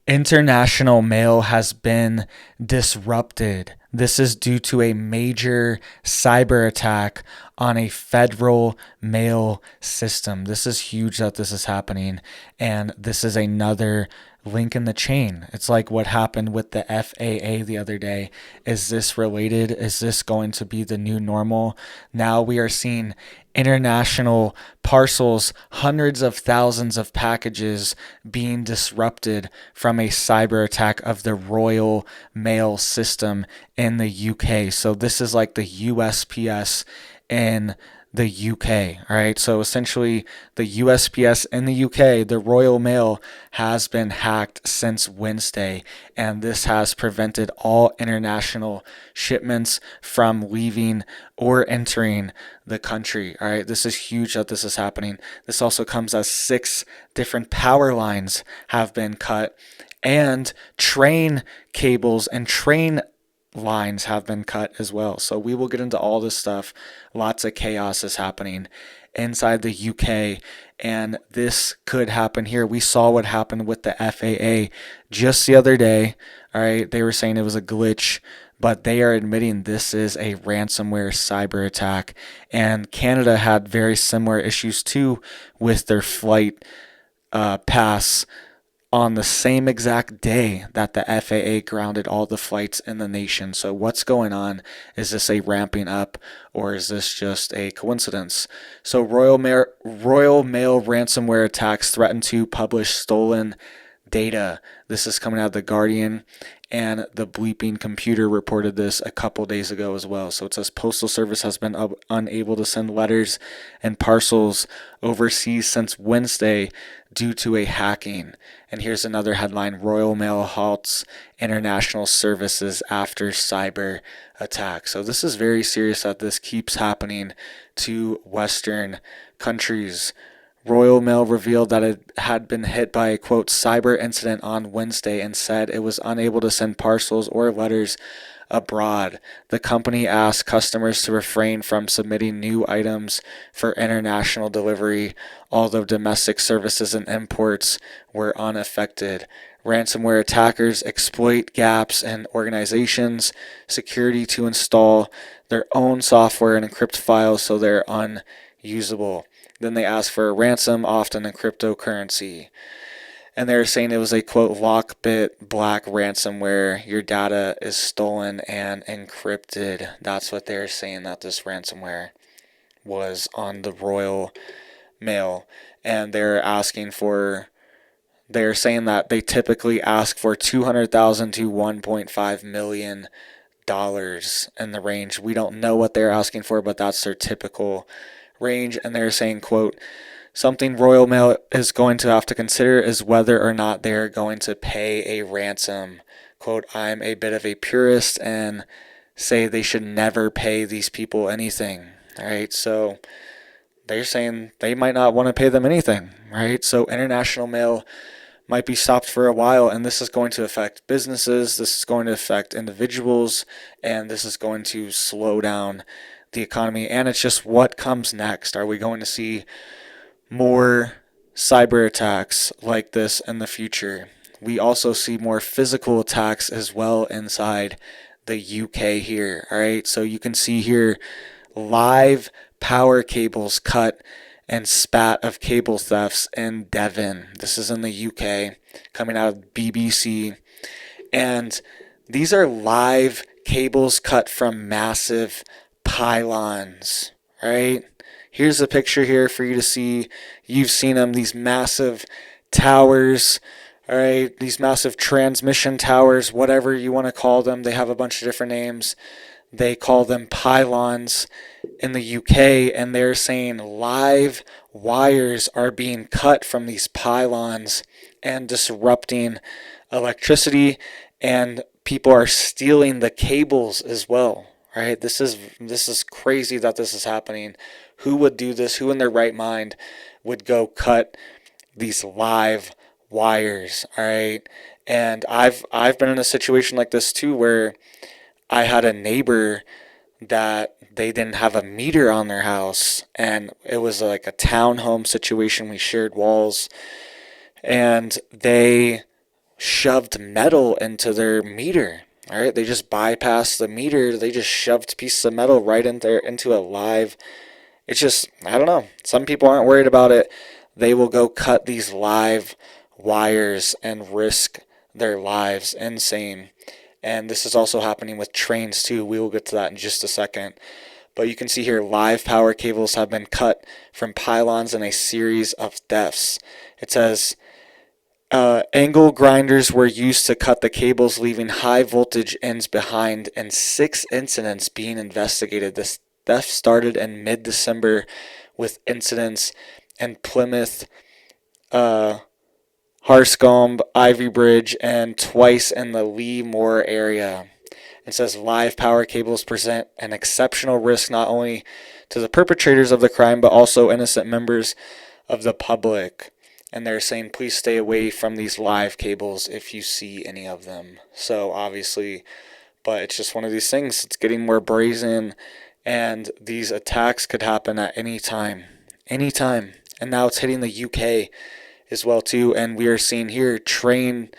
International mail has been disrupted. This is due to a major cyber attack on a federal mail system. This is huge that this is happening, and this is another link in the chain. It's like what happened with the FAA the other day. Is this related? Is this going to be the new normal? Now we are seeing international parcels, hundreds of thousands of packages being disrupted from a cyber attack of the Royal Mail system in the UK. So this is like the USPS in the UK. All right. So essentially, the USPS in the UK, the Royal Mail, has been hacked since Wednesday, and this has prevented all international shipments from leaving or entering the country. All right. This is huge that this is happening. This also comes as 6 different power lines have been cut, and train cables and train lines have been cut as well. So we will get into all this stuff. Lots of chaos is happening inside the UK, and this could happen here. We saw what happened with the FAA just the other day. All right, they were saying it was a glitch, but they are admitting this is a ransomware cyber attack. And Canada had very similar issues too with their flight pass on the same exact day that the FAA grounded all the flights in the nation. So what's going on? Is this a ramping up, or is this just a coincidence? So Royal Mail ransomware attacks threaten to publish stolen data. This is coming out of The Guardian, and the Bleeping Computer reported this a couple days ago as well. So it says Postal Service has been unable to send letters and parcels overseas since Wednesday due to a hacking. And here's another headline: Royal Mail halts international services after cyber attack. So this is very serious that this keeps happening to Western countries. Royal Mail revealed that it had been hit by a, quote, cyber incident on Wednesday and said it was unable to send parcels or letters abroad. The company asked customers to refrain from submitting new items for international delivery, although domestic services and imports were unaffected. Ransomware attackers exploit gaps in organizations' security to install their own software and encrypt files so they're unusable. Then they ask for a ransom, often in cryptocurrency. And they're saying it was a, quote, lockbit black ransomware. Your data is stolen and encrypted. That's what they're saying that this ransomware was on the Royal Mail. And they're saying that they typically ask for $200,000 to $1.5 million in the range. We don't know what they're asking for, but that's their typical range. And they're saying, quote, something Royal Mail is going to have to consider is whether or not they're going to pay a ransom. Quote, I'm a bit of a purist and say they should never pay these people anything. All right, so they're saying they might not want to pay them anything, right? So international mail might be stopped for a while, and this is going to affect businesses, this is going to affect individuals, and this is going to slow down the economy. And it's just what comes next. Are we going to see more cyber attacks like this in the future? We also see more physical attacks as well inside the UK here. All right, so you can see here live power cables cut and spat of cable thefts in Devon. This is in the UK, coming out of BBC. And these are live cables cut from massive pylons, right? Here's a picture here for you to see. You've seen them, these massive towers, all right? These massive transmission towers, whatever you want to call them. They have a bunch of different names. They call them pylons in the UK, and they're saying live wires are being cut from these pylons and disrupting electricity, and people are stealing the cables as well. Right? This is crazy that this is happening. Who would do this? Who in their right mind would go cut these live wires? All right. And I've been in a situation like this too, where I had a neighbor that they didn't have a meter on their house, and it was like a townhome situation. We shared walls, and they shoved metal into their meter. All right, they just bypassed the meter. They just shoved pieces of metal right in there into a live. It's just, I don't know. Some people aren't worried about it. They will go cut these live wires and risk their lives. Insane. And this is also happening with trains too. We will get to that in just a second. But you can see here live power cables have been cut from pylons in a series of thefts. It says angle grinders were used to cut the cables, leaving high voltage ends behind, and 6 incidents being investigated. This theft started in mid-December with incidents in Plymouth, Harscombe, Ivy Bridge, and twice in the Lee Moor area. It says live power cables present an exceptional risk not only to the perpetrators of the crime, but also innocent members of the public. And they're saying, please stay away from these live cables if you see any of them. So obviously, but it's just one of these things. It's getting more brazen, and these attacks could happen at any time. Anytime. And now it's hitting the UK as well too. And we are seeing here train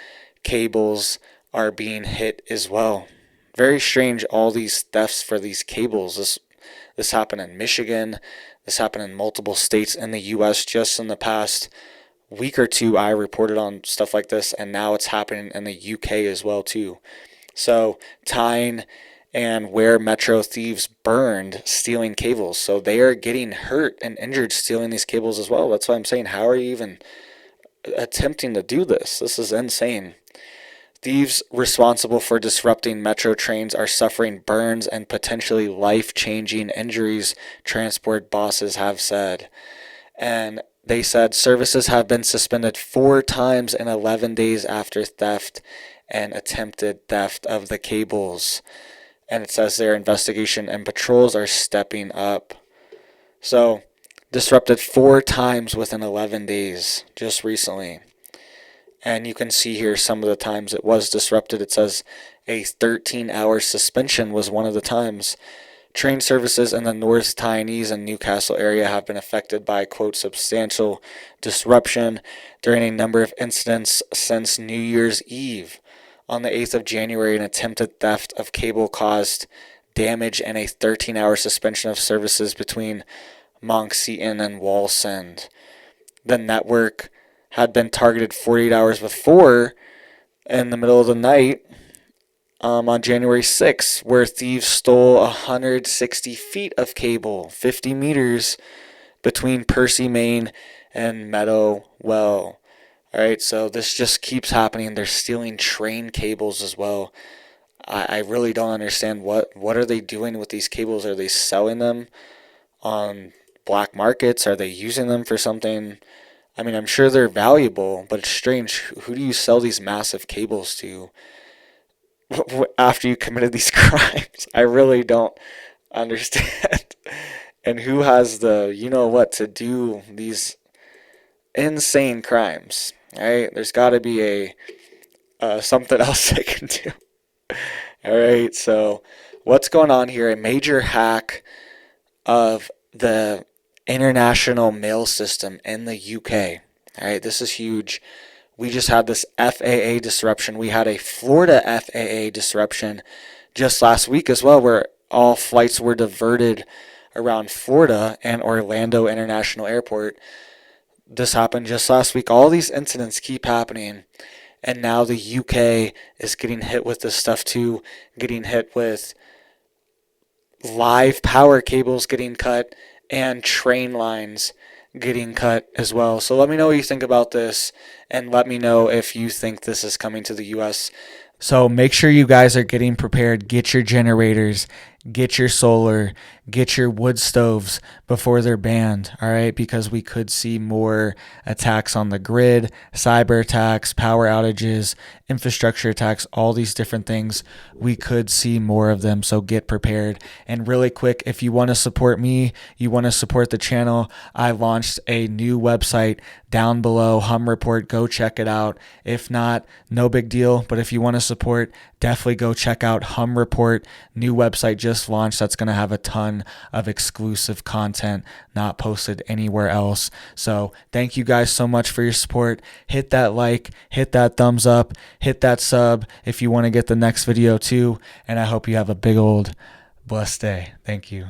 cables are being hit as well. Very strange, all these thefts for these cables. This happened in Michigan. This happened in multiple states in the U.S. just in the past week or two. I reported on stuff like this, and now it's happening in the UK as well too. So Tyne and Ware Metro thieves burned stealing cables. So they are getting hurt and injured stealing these cables as well. That's why I'm saying, how are you even attempting to do this? This is insane. Thieves responsible for disrupting metro trains are suffering burns and potentially life-changing injuries, transport bosses have said. And they said services have been suspended 4 times in 11 days after theft and attempted theft of the cables. And it says their investigation and patrols are stepping up. So, disrupted 4 times within 11 days, just recently. And you can see here some of the times it was disrupted. It says a 13-hour suspension was one of the times. Train services in the North Tynes and Newcastle area have been affected by, quote, substantial disruption during a number of incidents since New Year's Eve. On the 8th of January, an attempted theft of cable caused damage and a 13-hour suspension of services between Monkseaton and Wallsend. The network had been targeted 48 hours before in the middle of the night on January 6th, where thieves stole 160 feet of cable, 50 meters between Percy, Maine and Meadow Well. All right, so this just keeps happening. They're stealing train cables as well. I really don't understand what are they doing with these cables. Are they selling them on black markets? Are they using them for something? I mean, I'm sure they're valuable, but it's strange. Who do you sell these massive cables to after you committed these crimes? I really don't understand. And who has the, to do these insane crimes, right? There's got to be a something else they can do. All right, so what's going on here? A major hack of the international mail system in the UK. All right, this is huge. We just had this FAA disruption. We had a Florida FAA disruption just last week as well, where all flights were diverted around Florida and Orlando International Airport. This happened just last week. All these incidents keep happening, and now the UK is getting hit with this stuff too, getting hit with live power cables getting cut and train lines getting cut as well. So let me know what you think about this, and let me know if you think this is coming to the US. So make sure you guys are getting prepared. Get your generators, get your solar, get your wood stoves before they're banned, all right? Because we could see more attacks on the grid, cyber attacks, power outages, infrastructure attacks, all these different things. We could see more of them, so get prepared. And really quick, if you want to support me, you want to support the channel, I launched a new website down below, Hum Report. Go check it out. If not, no big deal. But if you want to support, definitely go check out Hum Report. New website just just launched that's going to have a ton of exclusive content not posted anywhere else. So thank you guys so much for your support. Hit that like, hit that thumbs up, hit that sub if you want to get the next video too. And I hope you have a big old blessed day. Thank you.